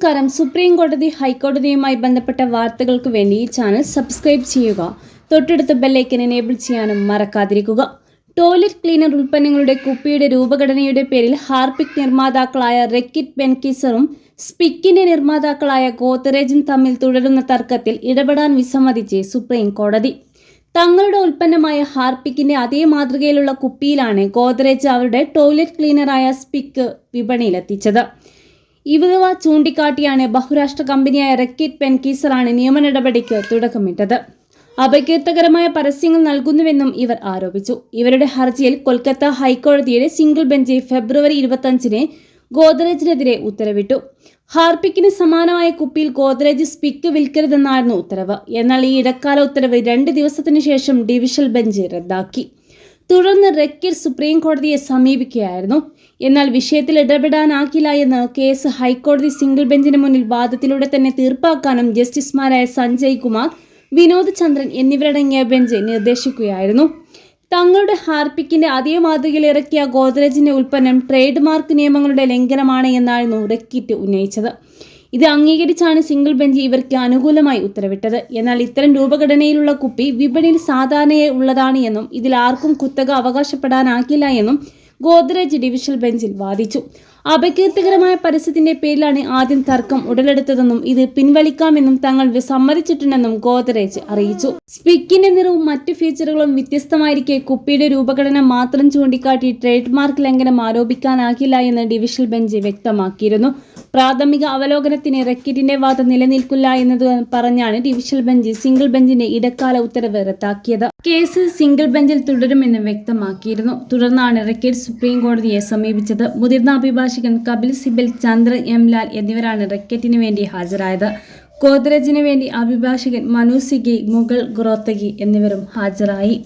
നമസ്കാരം. സുപ്രീം കോടതി ഹൈക്കോടതിയുമായി ബന്ധപ്പെട്ട വാർത്തകൾക്ക് വേണ്ടി ഈ ചാനൽ സബ്സ്ക്രൈബ് ചെയ്യുക. തൊട്ടടുത്ത ബെല്ലൈക്കൻ എനേബിൾ ചെയ്യാനും മറക്കാതിരിക്കുക. ടോയ്ലറ്റ് ക്ലീനർ ഉൽപ്പന്നങ്ങളുടെ കുപ്പിയുടെ രൂപഘടനയുടെ പേരിൽ ഹാർപിക് നിർമ്മാതാക്കളായ റെക്കിറ്റ് ബെൻകിസറും സ്പിക്കിന്റെ നിർമ്മാതാക്കളായ ഗോദ്റേജും തമ്മിൽ തുടരുന്ന തർക്കത്തിൽ ഇടപെടാൻ വിസമ്മതിച്ച് സുപ്രീം കോടതി. തങ്ങളുടെ ഉൽപ്പന്നമായ ഹാർപിക്കിന്റെ അതേ മാതൃകയിലുള്ള കുപ്പിയിലാണ് ഗോദ്റേജ് അവരുടെ ടോയ്ലറ്റ് ക്ലീനറായ സ്പിക്ക് വിപണിയിലെത്തിച്ചത്. ഇവ ചൂണ്ടിക്കാട്ടിയാണ് ബഹുരാഷ്ട്ര കമ്പനിയായ റെക്കിറ്റ് ബെൻകിസറാണ് നിയമ നടപടിക്ക് തുടക്കമിട്ടത്. അപകീർത്തകരമായ പരസ്യങ്ങൾ നൽകുന്നുവെന്നും ഇവർ ആരോപിച്ചു. ഇവരുടെ ഹർജിയിൽ കൊൽക്കത്ത ഹൈക്കോടതിയുടെ സിംഗിൾ ബെഞ്ച് ഫെബ്രുവരി 25-ന് ഗോദ്റേജിനെതിരെ ഉത്തരവിട്ടു. ഹാർപിക്കിന് സമാനമായ കുപ്പിയിൽ ഗോദ്റേജ് സ്പിക്ക് വിൽക്കരുതെന്നായിരുന്നു ഉത്തരവ്. എന്നാൽ ഈ ഇടക്കാല ഉത്തരവ് 2 ദിവസത്തിനു ശേഷം ഡിവിഷൻ ബെഞ്ച് റദ്ദാക്കി. തുടർന്ന് റെക്കിറ്റ് സുപ്രീം കോടതിയെ സമീപിക്കുകയായിരുന്നു. എന്നാൽ വിഷയത്തിൽ ഇടപെടാനാകില്ല എന്ന് കേസ് ഹൈക്കോടതി സിംഗിൾ ബെഞ്ചിന് മുന്നിൽ വാദത്തിലൂടെ തന്നെ തീർപ്പാക്കാനും ജസ്റ്റിസുമാരായ സഞ്ജയ് കുമാർ, വിനോദ് ചന്ദ്രൻ എന്നിവരടങ്ങിയ ബെഞ്ച് നിർദ്ദേശിക്കുകയായിരുന്നു. തങ്ങളുടെ ഹാർപിക്കിന്റെ അതേ മാതൃകയിൽ ഇറക്കിയ ഗോദ്റേജിന്റെ ഉൽപ്പന്നം ട്രേഡ് മാർക്ക് നിയമങ്ങളുടെ ലംഘനമാണ് എന്നായിരുന്നു റെക്കിറ്റ് ഉന്നയിച്ചത്. ഇത് അംഗീകരിച്ചാണ് സിംഗിൾ ബെഞ്ച് ഇവർക്ക് അനുകൂലമായി ഉത്തരവിട്ടത്. എന്നാൽ ഇത്തരം രൂപഘടനയിലുള്ള കുപ്പി വിപണിയിൽ സാധാരണയായി ഉള്ളതാണ് എന്നും ഇതിൽ ആർക്കും കുത്തക അവകാശപ്പെടാനാകില്ല എന്നും ഗോദ്റേജ് ഡിവിഷൻ ബെഞ്ചിൽ വാദിച്ചു. അപകീർത്തികരമായ പരസ്യത്തിന്റെ പേരിലാണ് ആദ്യം തർക്കം ഉടലെടുത്തതെന്നും ഇത് പിൻവലിക്കാമെന്നും തങ്ങൾ സമ്മതിച്ചിട്ടുണ്ടെന്നും ഗോദ്റേജ് അറിയിച്ചു. സ്പിക്കിന്റെ നിറവും മറ്റു ഫീച്ചറുകളും വ്യത്യസ്തമായിരിക്കെ കുപ്പിയുടെ രൂപഘടന മാത്രം ചൂണ്ടിക്കാട്ടി ട്രേഡ് മാർക്ക് ലംഘനം ആരോപിക്കാനാകില്ല എന്ന് ഡിവിഷൻ ബെഞ്ച് വ്യക്തമാക്കിയിരുന്നു. പ്രാഥമിക അവലോകനത്തിന് റെക്കിറ്റിന്റെ വാദം നിലനിൽക്കില്ല എന്നത് പറഞ്ഞാണ് ഡിവിഷൻ ബെഞ്ച് സിംഗിൾ ബെഞ്ചിന്റെ ഇടക്കാല ഉത്തരവ് റദ്ദാക്കിയത്. കേസ് സിംഗിൾ ബെഞ്ചിൽ തുടരുമെന്ന് വ്യക്തമാക്കിയിരുന്നു. തുടർന്നാണ് റെക്കിറ്റ് സുപ്രീം കോടതിയെ സമീപിച്ചത്. മുതിർന്ന അഭിഭാഷകൻ കപിൽ സിബൽ, ചന്ദ്ര എം ലാൽ എന്നിവരാണ് റെക്കിറ്റിന് വേണ്ടി ഹാജരായത്. ഗോദ്റേജിന് വേണ്ടി അഭിഭാഷകൻ മനു സിഗി, മുകുൾ ഗ്രോത്തഗി എന്നിവരും ഹാജരായി.